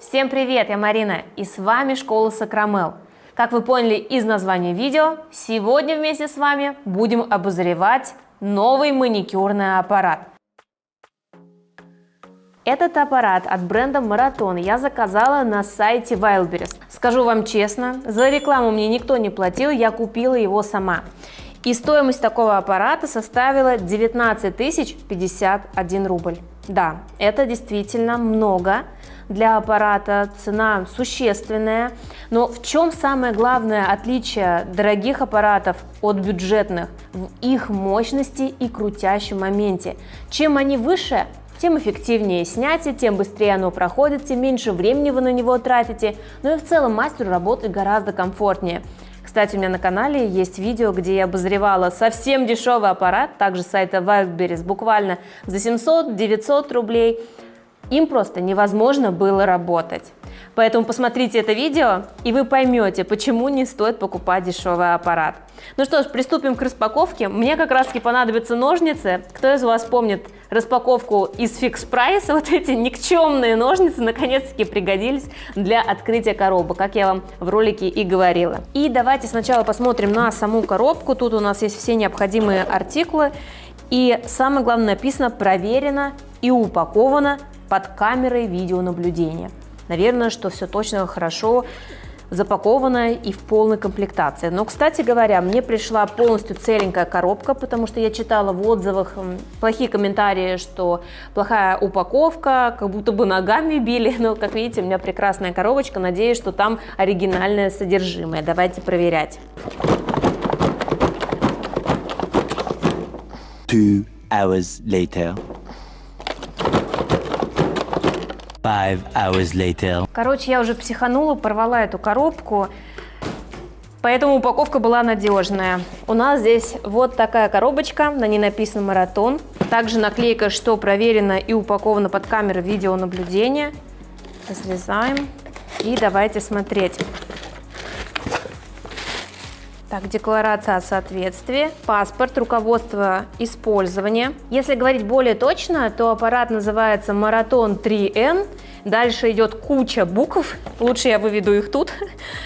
Всем привет, я Марина, и с вами Школа Сакрамел. Как вы поняли из названия видео, сегодня вместе с вами будем обозревать новый маникюрный аппарат. Этот аппарат от бренда Marathon я заказала на сайте Wildberries. Скажу вам честно, за рекламу мне никто не платил, я купила его сама. И стоимость такого аппарата составила 19 051 рубль. Да, это действительно много для аппарата, цена существенная. Но в чем самое главное отличие дорогих аппаратов от бюджетных? В их мощности и крутящем моменте. Чем они выше, тем эффективнее снятие, тем быстрее оно проходит, тем меньше времени вы на него тратите. Ну и в целом мастеру работать гораздо комфортнее. Кстати, у меня на канале есть видео, где я обозревала совсем дешевый аппарат, также с сайта Wildberries, буквально за 700-900 рублей. Им просто невозможно было работать. Поэтому посмотрите это видео, и вы поймете, почему не стоит покупать дешевый аппарат. Ну что ж, приступим к распаковке. Мне как раз таки понадобятся ножницы. Кто из вас помнит распаковку из Fix Price? Вот эти никчемные ножницы наконец-таки пригодились для открытия коробок, как я вам в ролике и говорила. И давайте сначала посмотрим на саму коробку. Тут у нас есть все необходимые артикулы. И самое главное написано «Проверено и упаковано под камерой видеонаблюдения». Наверное, что все точно хорошо запаковано и в полной комплектации. Но, кстати говоря, мне пришла полностью целенькая коробка, потому что я читала в отзывах плохие комментарии, что плохая упаковка, как будто бы ногами били. Но, как видите, у меня прекрасная коробочка. Надеюсь, что там оригинальное содержимое. Давайте проверять. 2 hours later. 5 hours later. Короче, я уже психанула, порвала эту коробку, поэтому упаковка была надежная. У нас здесь вот такая коробочка, на ней написано «Маратон». Также наклейка, что проверено и упаковано под камерой видеонаблюдения. Разрезаем и давайте смотреть. Так, декларация о соответствии, паспорт, руководство использования. Если говорить более точно, то аппарат называется Marathon 3N. Дальше идет куча букв, лучше я выведу их тут,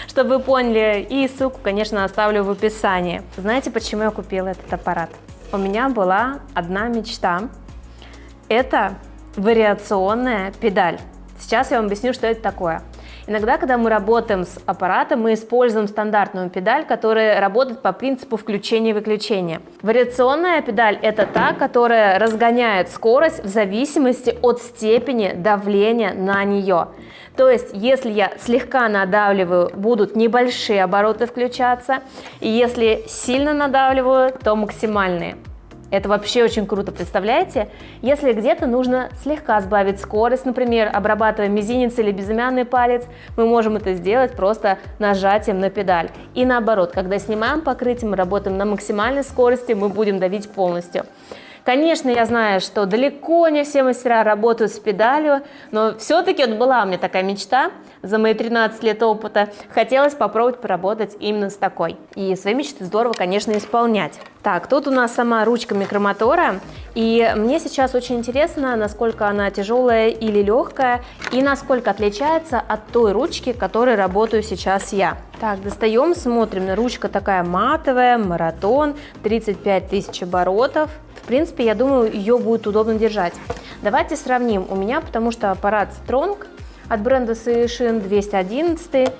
чтобы вы поняли. И ссылку, конечно, оставлю в описании. Знаете, почему я купила этот аппарат? У меня была одна мечта. Это вариационная педаль. Сейчас я вам объясню, что это такое. Иногда, когда мы работаем с аппаратом, мы используем стандартную педаль, которая работает по принципу включения и выключения. Вариационная педаль – это та, которая разгоняет скорость в зависимости от степени давления на нее. То есть, если я слегка надавливаю, будут небольшие обороты включаться, и если сильно надавливаю, то максимальные. Это вообще очень круто, представляете? Если где-то нужно слегка сбавить скорость, например, обрабатывая мизинец или безымянный палец, мы можем это сделать просто нажатием на педаль. И наоборот, когда снимаем покрытие, мы работаем на максимальной скорости, мы будем давить полностью. Конечно, я знаю, что далеко не все мастера работают с педалью, но все-таки вот была у меня такая мечта за мои 13 лет опыта. Хотелось попробовать поработать именно с такой. И свои мечты здорово, конечно, исполнять. Так, тут у нас сама ручка микромотора. И мне сейчас очень интересно, насколько она тяжелая или легкая, и насколько отличается от той ручки, которой работаю сейчас я. Так, достаем, смотрим. Ручка такая матовая, Marathon, 35 000 оборотов. В принципе, я думаю, ее будет удобно держать. Давайте сравним. У меня, потому что аппарат Strong от бренда Seishin 211,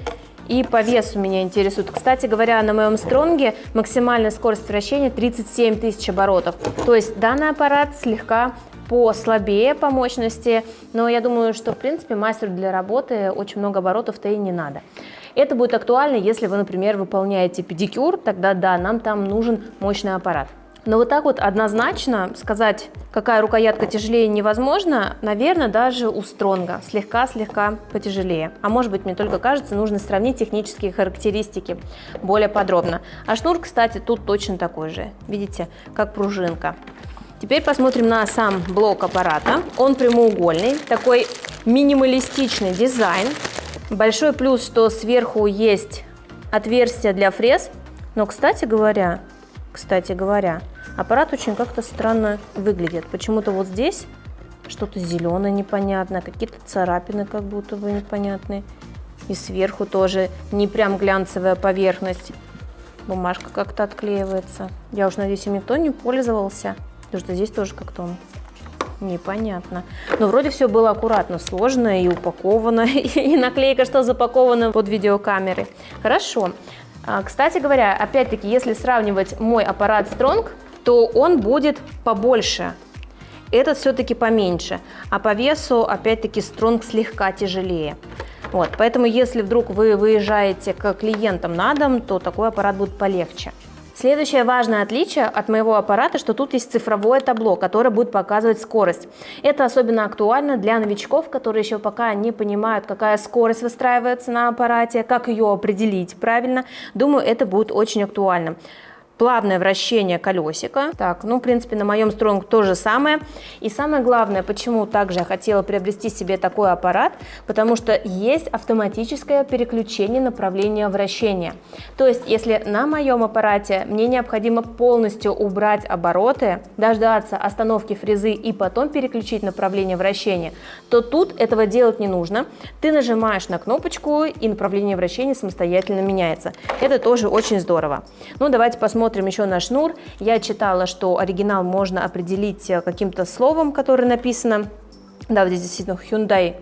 и по весу меня интересует. Кстати говоря, на моем Strong максимальная скорость вращения 37 000 оборотов. То есть данный аппарат слегка послабее по мощности, но я думаю, что в принципе мастеру для работы очень много оборотов-то и не надо. Это будет актуально, если вы, например, выполняете педикюр, тогда да, нам там нужен мощный аппарат. Но вот так вот однозначно сказать, какая рукоятка тяжелее, невозможно. Наверное, даже у Стронга слегка-слегка потяжелее. А может быть, мне только кажется, нужно сравнить технические характеристики более подробно. А шнур, кстати, тут точно такой же. Видите, как пружинка. Теперь посмотрим на сам блок аппарата. Он прямоугольный, такой минималистичный дизайн. Большой плюс, что сверху есть отверстие для фрез. Но, кстати говоря, аппарат очень как-то странно выглядит. Почему-то вот здесь что-то зеленое непонятное, какие-то царапины как будто бы непонятные. И сверху тоже не прям глянцевая поверхность. Бумажка как-то отклеивается. Я уж надеюсь, им никто не пользовался. Потому что здесь тоже как-то он непонятно. Но вроде все было аккуратно сложено и упаковано. И наклейка, что запакована под видеокамеры. Хорошо. Кстати говоря, опять-таки, если сравнивать мой аппарат Strong, то он будет побольше. Этот все-таки поменьше. А по весу, опять-таки, Strong слегка тяжелее. Вот, поэтому, если вдруг вы выезжаете к клиентам на дом, то такой аппарат будет полегче. Следующее важное отличие от моего аппарата, что тут есть цифровое табло, которое будет показывать скорость. Это особенно актуально для новичков, которые еще пока не понимают, какая скорость выстраивается на аппарате, как ее определить правильно. Думаю, это будет очень актуально. Плавное вращение колесика. Так, ну, в принципе, на моем Strong то же самое. И самое главное, почему также я хотела приобрести себе такой аппарат, потому что есть автоматическое переключение направления вращения. То есть, если на моем аппарате мне необходимо полностью убрать обороты, дождаться остановки фрезы и потом переключить направление вращения, то тут этого делать не нужно. Ты нажимаешь на кнопочку, и направление вращения самостоятельно меняется. Это тоже очень здорово. Ну, давайте посмотрим еще на шнур. Я читала, что оригинал можно определить каким-то словом, которое написано. Да, вот здесь действительно Hyundai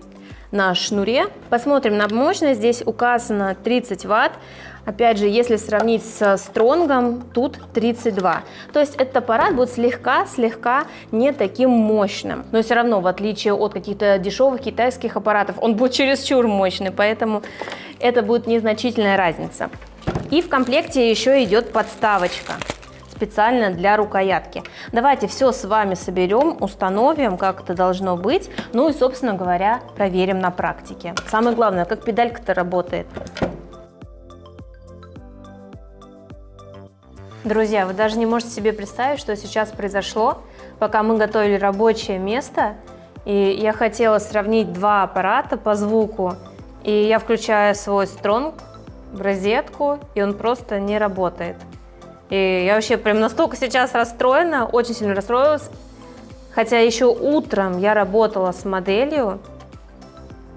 на шнуре. Посмотрим на мощность. Здесь указано 30 Вт. Опять же, если сравнить с Стронгом, тут 32. То есть этот аппарат будет слегка не таким мощным. Но все равно, в отличие от каких-то дешевых китайских аппаратов, он будет чересчур мощный, поэтому это будет незначительная разница. И в комплекте еще идет подставочка специально для рукоятки. Давайте все с вами соберем, установим, как это должно быть. Ну и, собственно говоря, проверим на практике. Самое главное, как педалька-то работает. Друзья, вы даже не можете себе представить, что сейчас произошло, пока мы готовили рабочее место. И я хотела сравнить два аппарата по звуку. И я включаю свой Strong в розетку, и он просто не работает. И я вообще прям настолько сейчас расстроена, очень сильно расстроилась. Хотя еще утром я работала с моделью,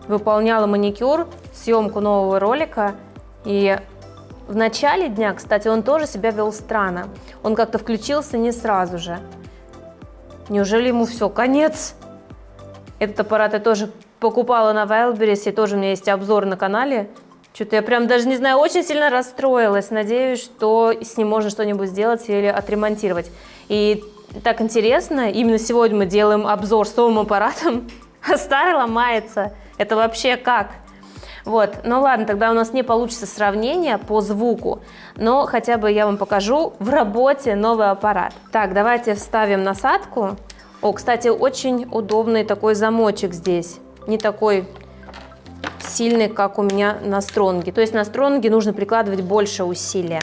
выполняла маникюр, съемку нового ролика. И в начале дня, кстати, он тоже себя вел странно. Он как-то включился не сразу же. Неужели ему все, конец? Этот аппарат я тоже покупала на Wildberries, и тоже у меня есть обзор на канале. Что-то я прям даже не знаю, очень сильно расстроилась. Надеюсь, что с ним можно что-нибудь сделать или отремонтировать. И так интересно, именно сегодня мы делаем обзор с новым аппаратом, а старый ломается. Это вообще как? Вот, ну ладно, тогда у нас не получится сравнение по звуку, но хотя бы я вам покажу в работе новый аппарат. Так, давайте вставим насадку. О, кстати, очень удобный такой замочек здесь, не такой сильный, как у меня на Стронге. То есть на Стронге нужно прикладывать больше усилия.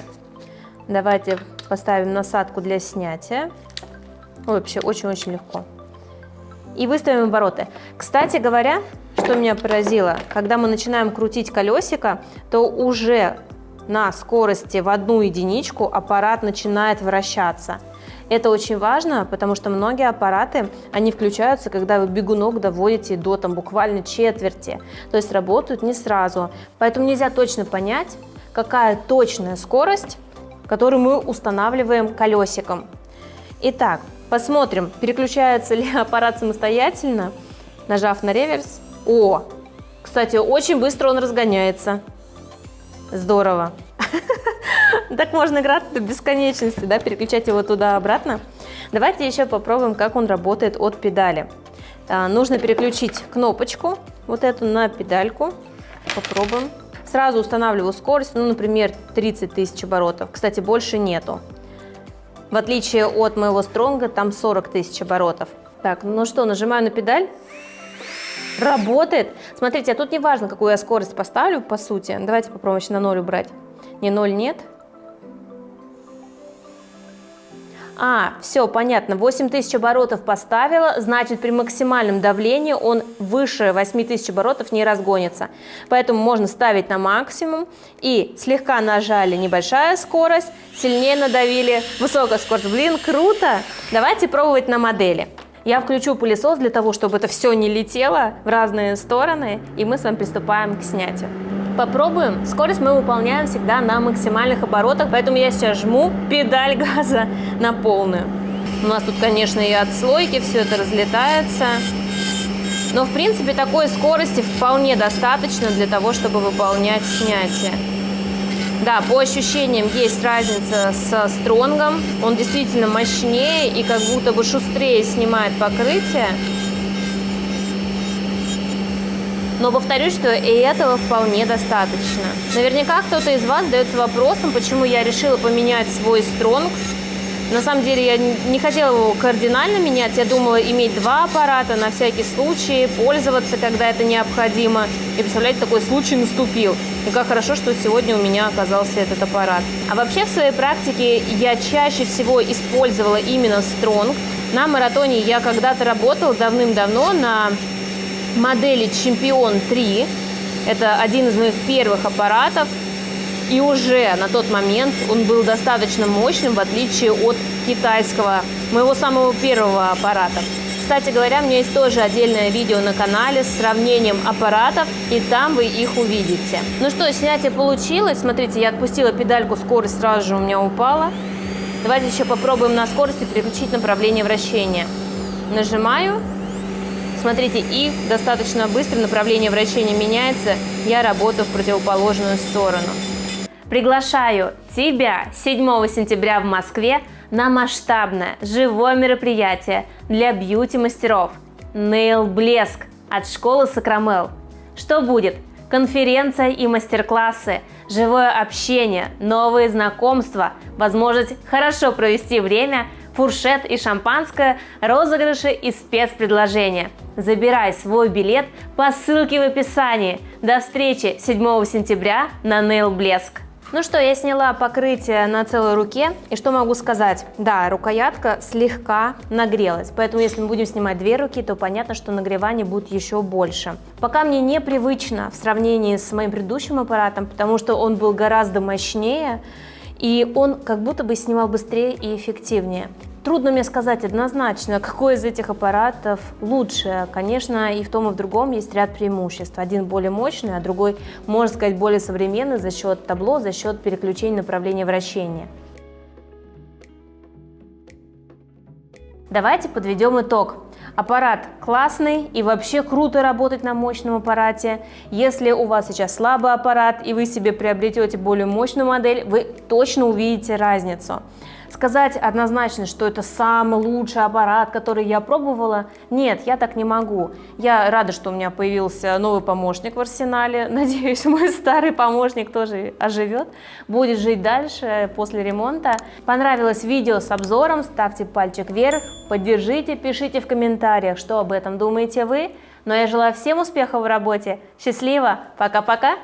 Давайте поставим насадку для снятия. Ой, вообще очень-очень легко. И выставим обороты. Кстати говоря, что меня поразило, когда мы начинаем крутить колесико, то уже на скорости в 1 единичку аппарат начинает вращаться. Это очень важно, потому что многие аппараты, они включаются, когда вы бегунок доводите до буквально четверти, то есть работают не сразу. Поэтому нельзя точно понять, какая точная скорость, которую мы устанавливаем колесиком. Итак, посмотрим, переключается ли аппарат самостоятельно, нажав на реверс. О, кстати, очень быстро он разгоняется. Здорово. Так можно играться до бесконечности, да, переключать его туда-обратно. Давайте еще попробуем, как он работает от педали. Нужно переключить кнопочку, вот эту, на педальку. Попробуем. Сразу устанавливаю скорость, ну, например, 30 тысяч оборотов. Кстати, больше нету. В отличие от моего Стронга, там 40 тысяч оборотов. Так, ну что, нажимаю на педаль. Работает. Смотрите, а тут не важно, какую я скорость поставлю, по сути. Давайте попробуем еще на 0 убрать. Не, 0 нет. Все, понятно. 8000 оборотов поставила, значит, при максимальном давлении он выше 8000 оборотов не разгонится. Поэтому можно ставить на максимум и слегка нажали небольшая скорость, сильнее надавили высокая скорость. Блин, круто! Давайте пробовать на модели. Я включу пылесос для того, чтобы это все не летело в разные стороны, и мы с вами приступаем к снятию. Попробуем. Скорость мы выполняем всегда на максимальных оборотах, поэтому я сейчас жму педаль газа на полную. У нас тут, конечно, и отслойки, все это разлетается. Но, в принципе, такой скорости вполне достаточно для того, чтобы выполнять снятие. Да, по ощущениям есть разница со стронгом. Он действительно мощнее и как будто бы шустрее снимает покрытие. Но повторюсь, что и этого вполне достаточно. Наверняка кто-то из вас задается вопросом, почему я решила поменять свой стронг. На самом деле я не хотела его кардинально менять, я думала иметь два аппарата на всякий случай, пользоваться, когда это необходимо. И представляете, такой случай наступил. И как хорошо, что сегодня у меня оказался этот аппарат. А вообще в своей практике я чаще всего использовала именно стронг. На маратоне я когда-то работала давным-давно на модели Чемпион 3. Это один из моих первых аппаратов. И уже на тот момент он был достаточно мощным, в отличие от китайского, моего самого первого аппарата. Кстати говоря, у меня есть тоже отдельное видео на канале с сравнением аппаратов, и там вы их увидите. Ну что, снятие получилось. Смотрите, я отпустила педальку, скорость сразу же у меня упала. Давайте еще попробуем на скорости переключить направление вращения. Нажимаю. Смотрите, и достаточно быстро направление вращения меняется. Я работаю в противоположную сторону. Приглашаю тебя 7 сентября в Москве на масштабное живое мероприятие для бьюти-мастеров Nail Блеск от школы Сакрамел. Что будет? Конференция и мастер-классы, живое общение, новые знакомства, возможность хорошо провести время, фуршет и шампанское, розыгрыши и спецпредложения. Забирай свой билет по ссылке в описании. До встречи 7 сентября на Nail Блеск. Ну что, я сняла покрытие на целой руке, и что могу сказать? Да, рукоятка слегка нагрелась, поэтому если мы будем снимать две руки, то понятно, что нагревание будет еще больше. Пока мне непривычно в сравнении с моим предыдущим аппаратом, потому что он был гораздо мощнее, и он как будто бы снимал быстрее и эффективнее. Трудно мне сказать однозначно, какой из этих аппаратов лучше. Конечно, и в том, и в другом есть ряд преимуществ. Один более мощный, а другой, можно сказать, более современный за счет табло, за счет переключения направления вращения. Давайте подведем итог. Аппарат классный и вообще круто работать на мощном аппарате. Если у вас сейчас слабый аппарат и вы себе приобретете более мощную модель, вы точно увидите разницу. Сказать однозначно, что это самый лучший аппарат, который я пробовала, нет, я так не могу. Я рада, что у меня появился новый помощник в арсенале. Надеюсь, мой старый помощник тоже оживет, будет жить дальше после ремонта. Понравилось видео с обзором? Ставьте пальчик вверх, поддержите, пишите в комментариях, что об этом думаете вы. Но я желаю всем успехов в работе. Счастливо! Пока-пока!